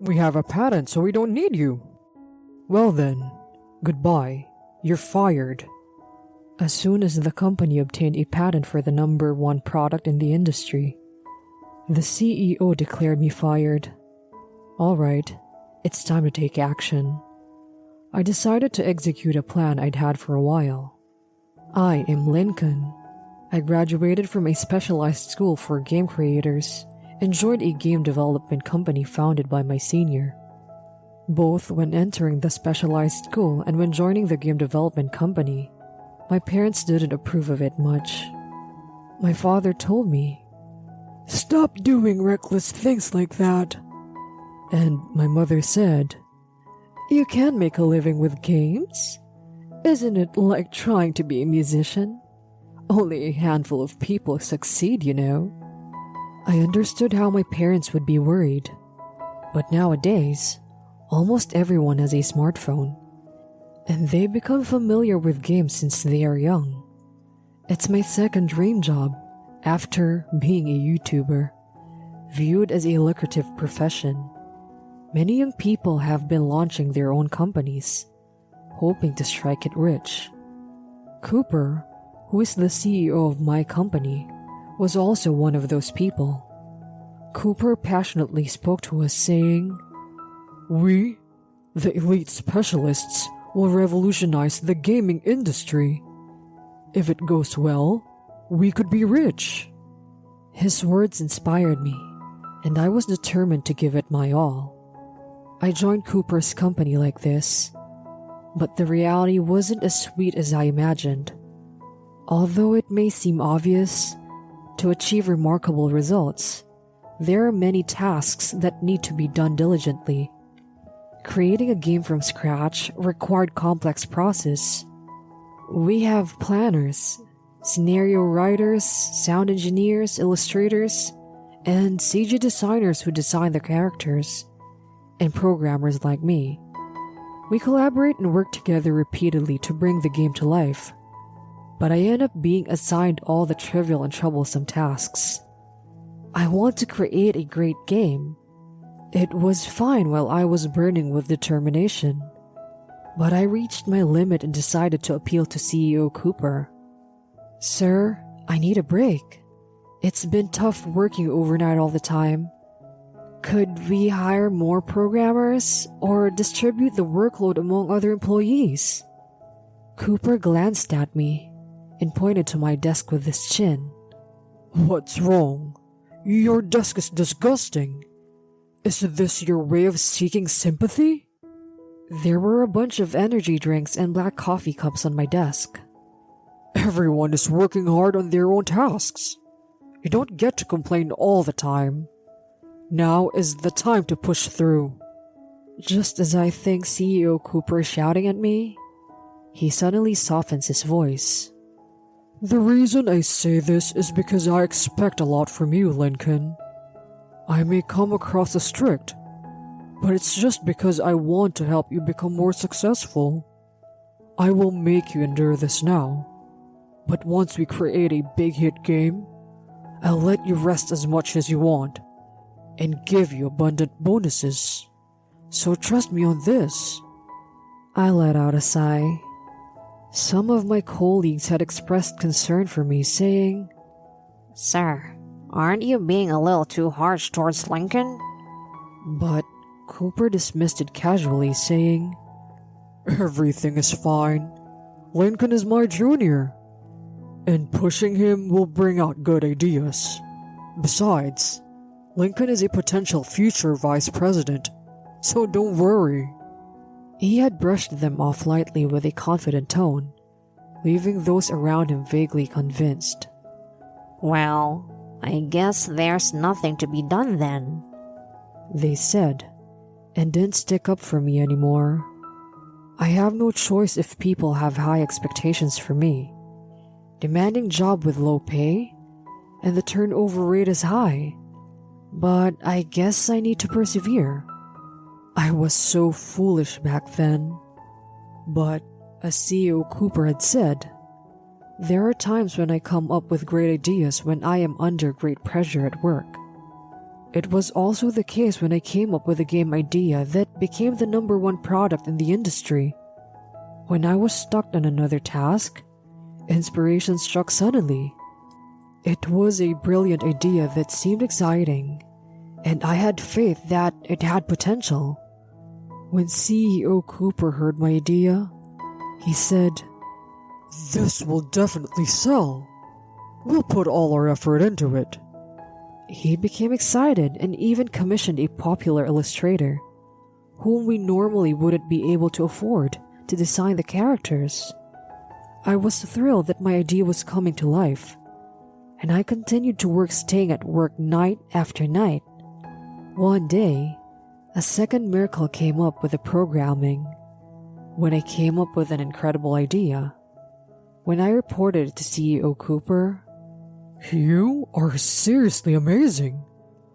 We have a patent, so we don't need you. Well then, goodbye. You're fired. As soon as the company obtained a patent for the number one product in the industry, the CEO declared me fired. Alright, it's time to take action. I decided to execute a plan I'd had for a while. I am Lincoln. I graduated from a specialized school for game creators and joined a game development company founded by my senior. Both when entering the specialized school and when joining the game development company, my parents didn't approve of it much. My father told me, "Stop doing reckless things like that." And my mother said, "You can make a living with games. Isn't it like trying to be a musician? Only a handful of people succeed, you know." I understood how my parents would be worried, but nowadays, almost everyone has a smartphone, and they become familiar with games since they are young. It's my second dream job, after being a YouTuber, viewed as a lucrative profession. Many young people have been launching their own companies, hoping to strike it rich. Cooper, who is the CEO of my company, was also one of those people. Cooper passionately spoke to us saying, "We, the elite specialists, will revolutionize the gaming industry. If it goes well, we could be rich." His words inspired me, and I was determined to give it my all. I joined Cooper's company like this, but the reality wasn't as sweet as I imagined. Although it may seem obvious, to achieve remarkable results, there are many tasks that need to be done diligently. Creating a game from scratch required complex process. We have planners, scenario writers, sound engineers, illustrators, and CG designers who design the characters, and programmers like me. We collaborate and work together repeatedly to bring the game to life, but I end up being assigned all the trivial and troublesome tasks. I want to create a great game. It was fine while I was burning with determination, but I reached my limit and decided to appeal to CEO Cooper. "Sir, I need a break. It's been tough working overnight all the time. Could we hire more programmers or distribute the workload among other employees?" Cooper glanced at me and pointed to my desk with his chin. "What's wrong? Your desk is disgusting. Is this your way of seeking sympathy?" There were a bunch of energy drinks and black coffee cups on my desk. "Everyone is working hard on their own tasks. You don't get to complain all the time. Now is the time to push through." Just as I think CEO Cooper is shouting at me, he suddenly softens his voice. "The reason I say this is because I expect a lot from you, Lincoln. I may come across as strict, but it's just because I want to help you become more successful. I will make you endure this now, but once we create a big hit game, I'll let you rest as much as you want and give you abundant bonuses. So trust me on this." I let out a sigh. Some of my colleagues had expressed concern for me, saying, "Sir, aren't you being a little too harsh towards Lincoln?" But Cooper dismissed it casually, saying, "Everything is fine. Lincoln is my junior, and pushing him will bring out good ideas. Besides, Lincoln is a potential future vice president, so don't worry." He had brushed them off lightly with a confident tone, leaving those around him vaguely convinced. "Well, I guess there's nothing to be done then," they said, and didn't stick up for me anymore. I have no choice if people have high expectations for me. Demanding job with low pay, and the turnover rate is high. But I guess I need to persevere. I was so foolish back then. But as CEO Cooper had said, there are times when I come up with great ideas when I am under great pressure at work. It was also the case when I came up with a game idea that became the number one product in the industry. When I was stuck on another task, inspiration struck suddenly. It was a brilliant idea that seemed exciting, and I had faith that it had potential. When CEO Cooper heard my idea, he said, "This will definitely sell. We'll put all our effort into it." He became excited and even commissioned a popular illustrator, whom we normally wouldn't be able to afford, to design the characters. I was thrilled that my idea was coming to life, and I continued to work, staying at work night after night. One day, a second miracle came up with the programming, when I came up with an incredible idea. When I reported it to CEO Cooper, "You are seriously amazing.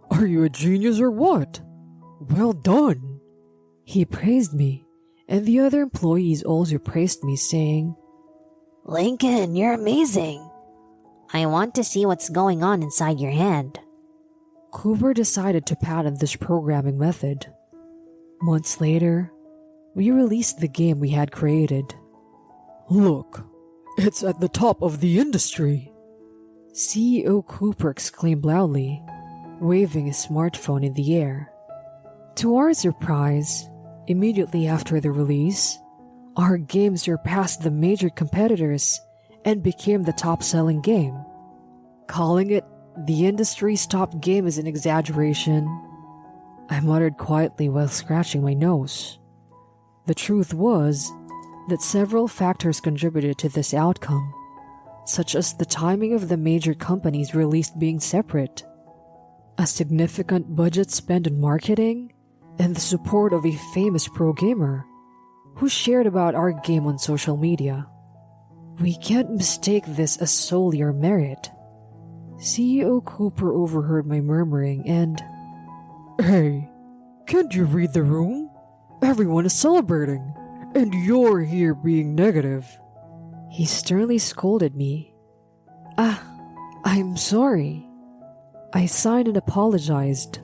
Are you a genius or what? Well done." He praised me, and the other employees also praised me, saying, Lincoln, you're amazing. I want to see what's going on inside your head. Cooper decided to patent this programming method. Months later, we released the game we had created. "Look, it's at the top of the industry," CEO Cooper exclaimed loudly, waving his smartphone in the air. To our surprise, immediately after the release, our game surpassed the major competitors and became the top-selling game. Calling it the industry's top game is an exaggeration, I muttered quietly while scratching my nose. The truth was that several factors contributed to this outcome, such as the timing of the major companies' release being separate, a significant budget spent on marketing, and the support of a famous pro gamer who shared about our game on social media. We can't mistake this as solely our merit. CEO Cooper overheard my murmuring and, "Hey, can't you read the room? Everyone is celebrating, and you're here being negative." He sternly scolded me. I'm sorry." I sighed and apologized,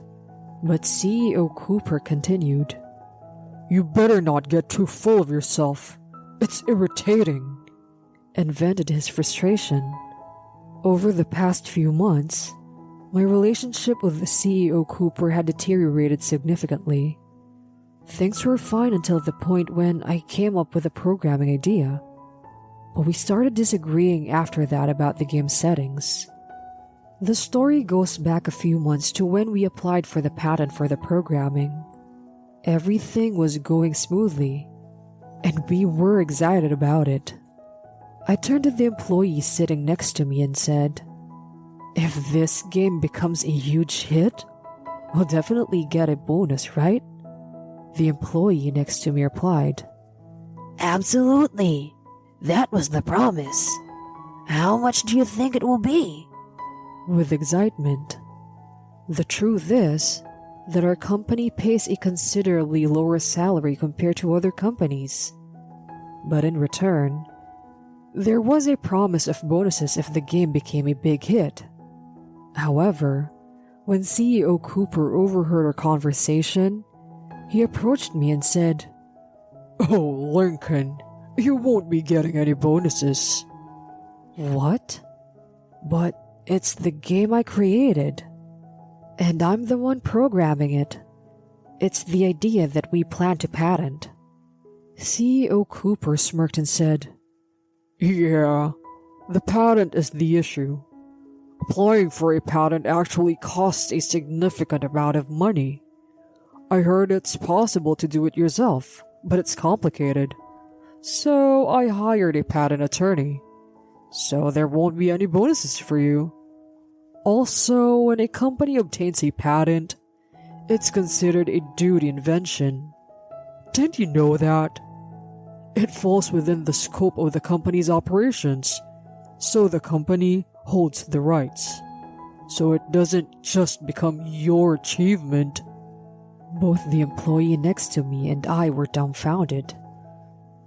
but CEO Cooper continued, "You better not get too full of yourself. It's irritating," and vented his frustration. Over the past few months, my relationship with the CEO Cooper had deteriorated significantly. Things were fine until the point when I came up with a programming idea, but we started disagreeing after that about the game's settings. The story goes back a few months to when we applied for the patent for the programming. Everything was going smoothly, and we were excited about it. I turned to the employee sitting next to me and said, "If this game becomes a huge hit, we'll definitely get a bonus, right?" The employee next to me replied, Absolutely. That was the promise. How much do you think it will be? with excitement. The truth is that our company pays a considerably lower salary compared to other companies. But in return, there was a promise of bonuses if the game became a big hit. However, when CEO Cooper overheard our conversation, he approached me and said, "Oh, Lincoln, you won't be getting any bonuses." What? But it's the game I created, and I'm the one programming it. It's the idea that we plan to patent. CEO Cooper smirked and said, "Yeah, the patent is the issue. Applying for a patent actually costs a significant amount of money. I heard it's possible to do it yourself, but it's complicated. So I hired a patent attorney. So there won't be any bonuses for you. Also, when a company obtains a patent, it's considered a duty invention. Didn't you know that? It falls within the scope of the company's operations, so the company holds the rights. So it doesn't just become your achievement." Both the employee next to me and I were dumbfounded.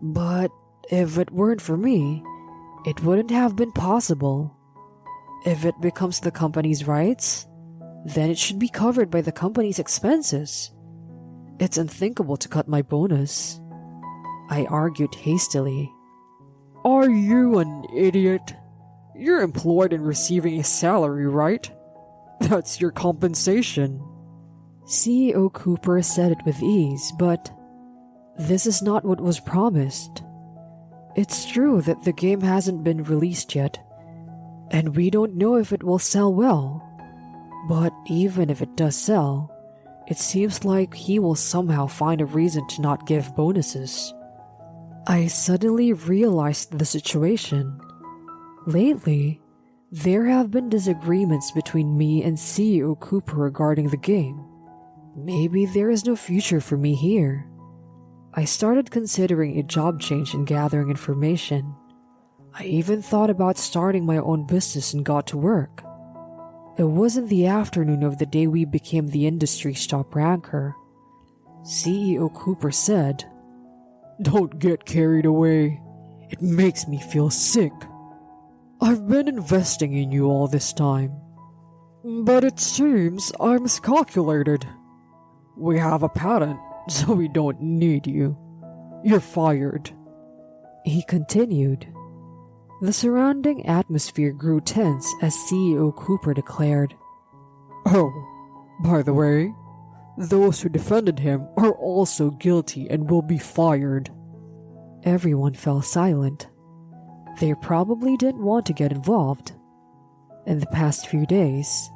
But if it weren't for me, it wouldn't have been possible. If it becomes the company's rights, then it should be covered by the company's expenses. It's unthinkable to cut my bonus. I argued hastily. Are you an idiot? You're employed and receiving a salary, right? That's your compensation. CEO Cooper said it with ease, but this is not what was promised. It's true that the game hasn't been released yet, and we don't know if it will sell well. But even if it does sell, it seems like he will somehow find a reason to not give bonuses. I suddenly realized the situation. Lately, there have been disagreements between me and CEO Cooper regarding the game. Maybe there is no future for me here. I started considering a job change and gathering information. I even thought about starting my own business and got to work. It was in the afternoon of the day we became the industry's top ranker. CEO Cooper said, "Don't get carried away. It makes me feel sick. I've been investing in you all this time, but it seems I miscalculated. We have a patent, so we don't need you. You're fired." He continued. The surrounding atmosphere grew tense as CEO Cooper declared, "Oh, by the way, those who defended him are also guilty and will be fired." Everyone fell silent. They probably didn't want to get involved. In the past few days,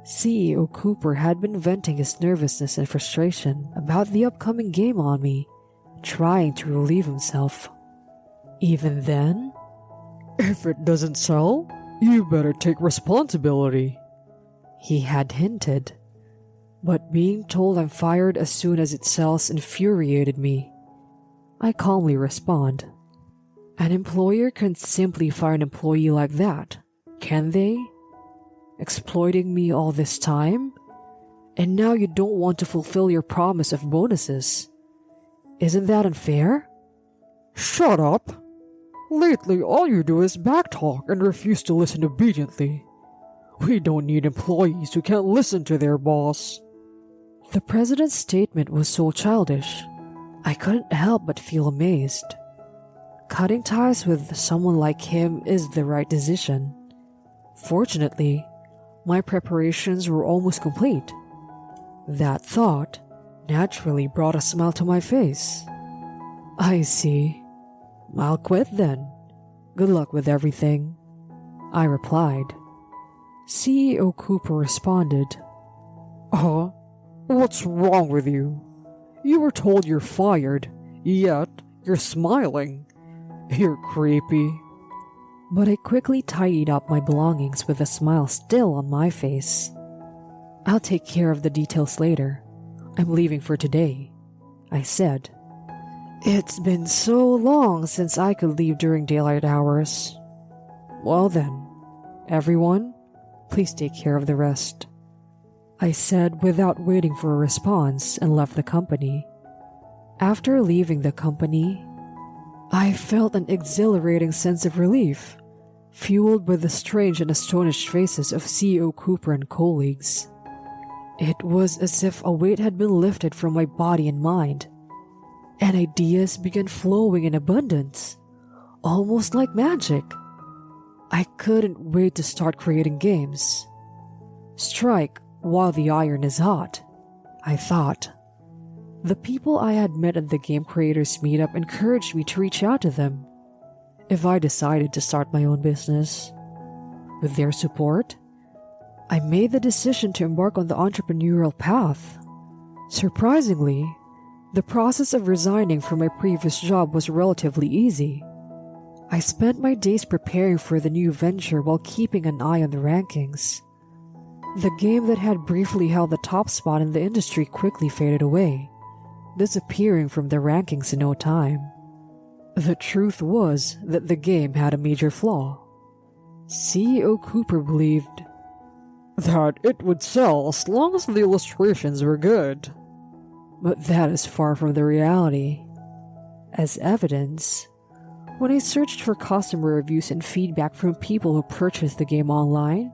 CEO Cooper had been venting his nervousness and frustration about the upcoming game on me, trying to relieve himself. Even then, "If it doesn't sell, you better take responsibility," he had hinted. But being told I'm fired as soon as it sells infuriated me. I calmly respond, "An employer can't simply fire an employee like that, can they? Exploiting me all this time? And now you don't want to fulfill your promise of bonuses. Isn't that unfair?" "Shut up! Lately all you do is backtalk and refuse to listen obediently. We don't need employees who can't listen to their boss." The president's statement was so childish. I couldn't help but feel amazed. Cutting ties with someone like him is the right decision. Fortunately, my preparations were almost complete. That thought naturally brought a smile to my face. "I see. I'll quit then. Good luck with everything," I replied. CEO Cooper responded, What's wrong with you? You were told you're fired, yet you're smiling. You're creepy." But I quickly tidied up my belongings with a smile still on my face. "I'll take care of the details later. I'm leaving for today," I said. It's been so long since I could leave during daylight hours. "Well then, everyone, please take care of the rest," I said without waiting for a response and left the company. After leaving the company, I felt an exhilarating sense of relief, fueled by the strange and astonished faces of CEO Cooper and colleagues. It was as if a weight had been lifted from my body and mind, and ideas began flowing in abundance, almost like magic. I couldn't wait to start creating games. Strike while the iron is hot, I thought. The people I had met at the Game Creators Meetup encouraged me to reach out to them if I decided to start my own business. With their support, I made the decision to embark on the entrepreneurial path. Surprisingly, the process of resigning from my previous job was relatively easy. I spent my days preparing for the new venture while keeping an eye on the rankings. The game that had briefly held the top spot in the industry quickly faded away, disappearing from the rankings in no time. The truth was that the game had a major flaw. CEO Cooper believed that it would sell as long as the illustrations were good. But that is far from the reality. As evidence, when I searched for customer reviews and feedback from people who purchased the game online,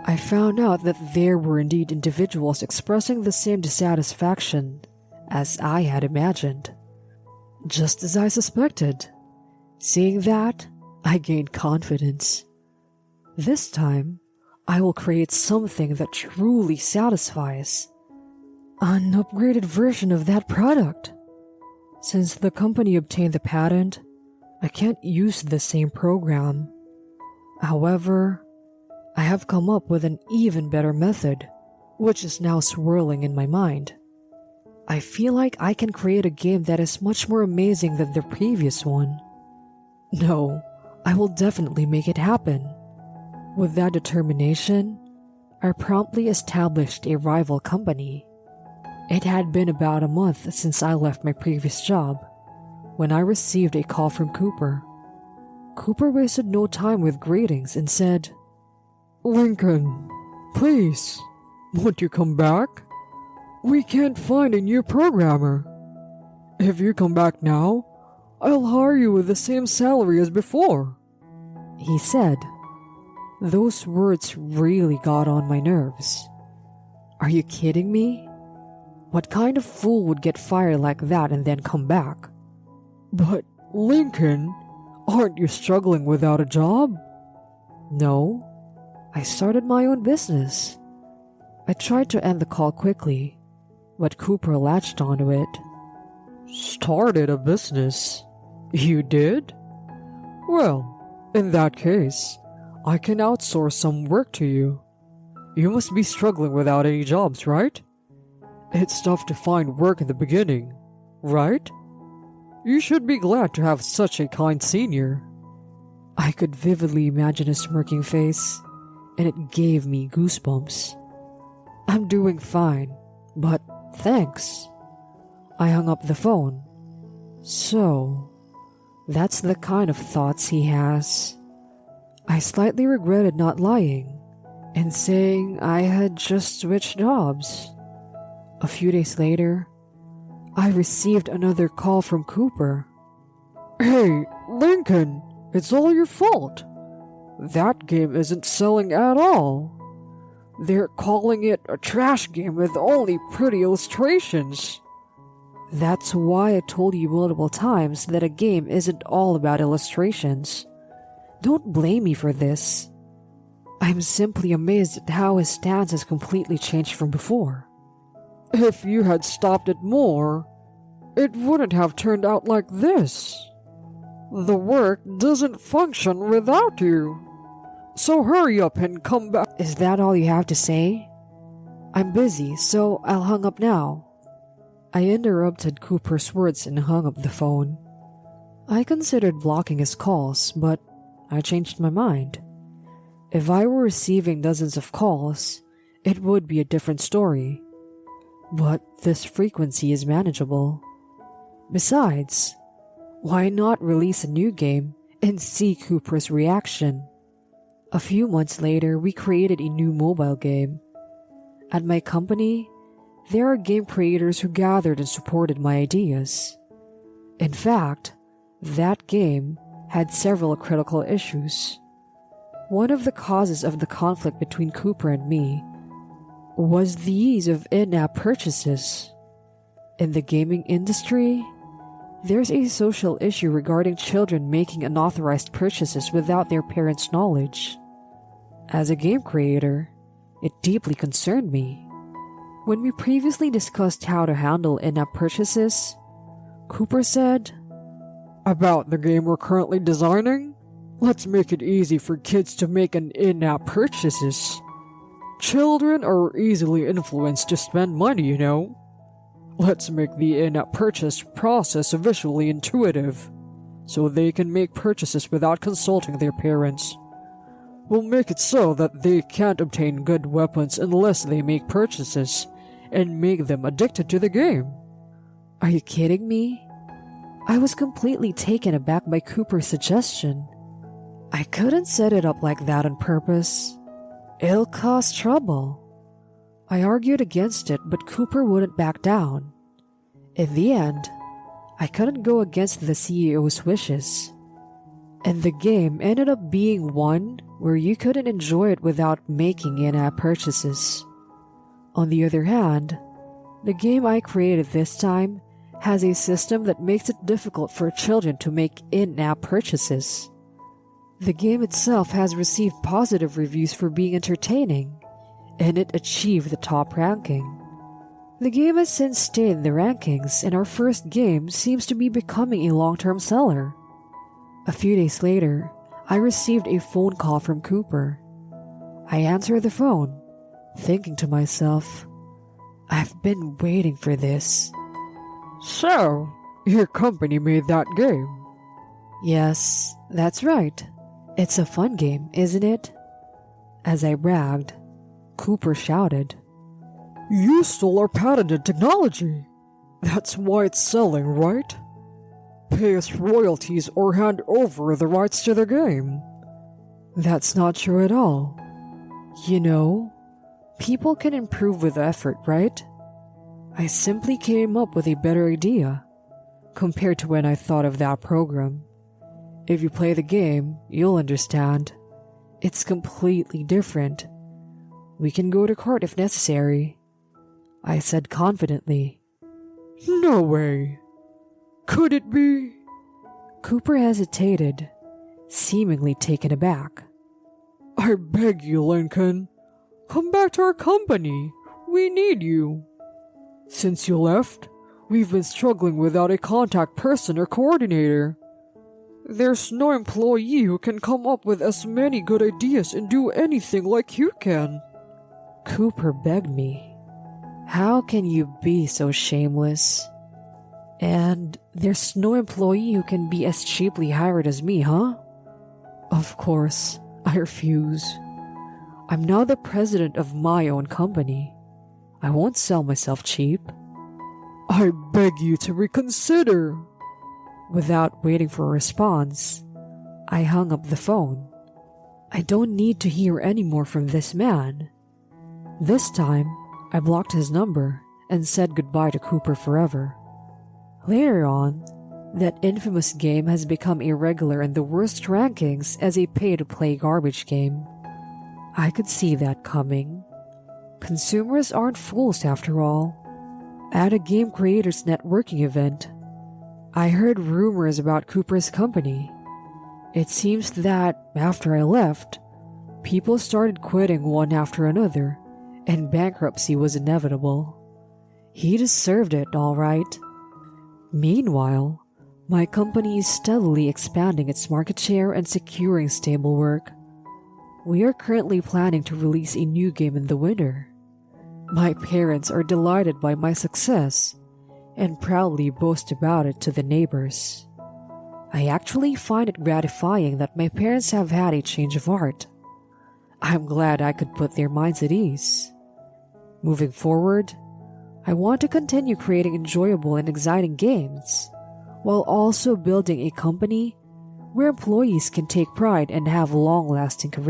I found out that there were indeed individuals expressing the same dissatisfaction as I had imagined. Just as I suspected. Seeing that, I gained confidence. This time, I will create something that truly satisfies. An upgraded version of that product. Since the company obtained the patent, I can't use the same program. However, I have come up with an even better method, which is now swirling in my mind. I feel like I can create a game that is much more amazing than the previous one. No, I will definitely make it happen. With that determination, I promptly established a rival company. It had been about a month since I left my previous job, when I received a call from Cooper. Cooper wasted no time with greetings and said, "Lincoln, please, won't you come back? We can't find a new programmer. If you come back now, I'll hire you with the same salary as before," he said. Those words really got on my nerves. Are you kidding me? What kind of fool would get fired like that and then come back? "But, Lincoln, aren't you struggling without a job?" "No, I started my own business." I tried to end the call quickly, but Cooper latched onto it. "Started a business? You did? Well, in that case, I can outsource some work to you. You must be struggling without any jobs, right? It's tough to find work in the beginning, right? You should be glad to have such a kind senior." I could vividly imagine his smirking face, and it gave me goosebumps. "I'm doing fine, but thanks." I hung up the phone. So, that's the kind of thoughts he has. I slightly regretted not lying and saying I had just switched jobs. A few days later, I received another call from Cooper. "Hey, Lincoln, it's all your fault. That game isn't selling at all. They're calling it a trash game with only pretty illustrations." That's why I told you multiple times that a game isn't all about illustrations. Don't blame me for this. I'm simply amazed at how his stance has completely changed from before. "If you had stopped it more, it wouldn't have turned out like this. The work doesn't function without you. So hurry up and come back." Is that all you have to say? I'm busy, so I'll hang up now. I interrupted Cooper's words and hung up the phone. I considered blocking his calls, but I changed my mind. If I were receiving dozens of calls, it would be a different story. But this frequency is manageable. Besides, why not release a new game and see Cooper's reaction? A few months later, we created a new mobile game. At my company, there are game creators who gathered and supported my ideas. In fact, that game had several critical issues. One of the causes of the conflict between Cooper and me was the ease of in-app purchases. In the gaming industry, there's a social issue regarding children making unauthorized purchases without their parents' knowledge. As a game creator, it deeply concerned me. When we previously discussed how to handle in-app purchases, Cooper said, "About the game we're currently designing? Let's make it easy for kids to make an in-app purchases. Children are easily influenced to spend money, you know. Let's make the in-app purchase process visually intuitive, so they can make purchases without consulting their parents. We'll make it so that they can't obtain good weapons unless they make purchases, and make them addicted to the game." Are you kidding me? I was completely taken aback by Cooper's suggestion. I couldn't set it up like that on purpose. It'll cause trouble. I argued against it, but Cooper wouldn't back down. In the end, I couldn't go against the CEO's wishes. and the game ended up being one where you couldn't enjoy it without making in-app purchases. On the other hand, the game I created this time has a system that makes it difficult for children to make in-app purchases. The game itself has received positive reviews for being entertaining, and it achieved the top ranking. The game has since stayed in the rankings, and our first game seems to be becoming a long-term seller. A few days later, I received a phone call from Cooper. I answered the phone, thinking to myself, I've been waiting for this. So, your company made that game? Yes, that's right. It's a fun game, isn't it? As I bragged, Cooper shouted, You stole our patented technology. That's why it's selling, right? Pay us royalties or hand over the rights to the game. That's not true at all. You know, people can improve with effort, right? I simply came up with a better idea compared to when I thought of that program. If you play the game, you'll understand. It's completely different. We can go to court if necessary, I said confidently. No way. Could it be? Cooper hesitated, seemingly taken aback. I beg you, Lincoln. Come back to our company. We need you. Since you left, we've been struggling without a contact person or coordinator. There's no employee who can come up with as many good ideas and do anything like you can. Cooper begged me. How can you be so shameless? And there's no employee who can be as cheaply hired as me, huh? Of course, I refuse. I'm now the president of my own company. I won't sell myself cheap. I beg you to reconsider. Without waiting for a response, I hung up the phone. I don't need to hear any more from this man. This time, I blocked his number and said goodbye to Cooper forever. Later on, that infamous game has become irregular in the worst rankings as a pay-to-play garbage game. I could see that coming. Consumers aren't fools after all. At a Game Creators Networking event, I heard rumors about Cooper's company. It seems that, after I left, people started quitting one after another, and bankruptcy was inevitable. He deserved it, all right. Meanwhile, my company is steadily expanding its market share and securing stable work. We are currently planning to release a new game in the winter. My parents are delighted by my success and proudly boast about it to the neighbors. I actually find it gratifying that my parents have had a change of heart. I'm glad I could put their minds at ease. Moving forward, I want to continue creating enjoyable and exciting games, while also building a company where employees can take pride and have long-lasting careers.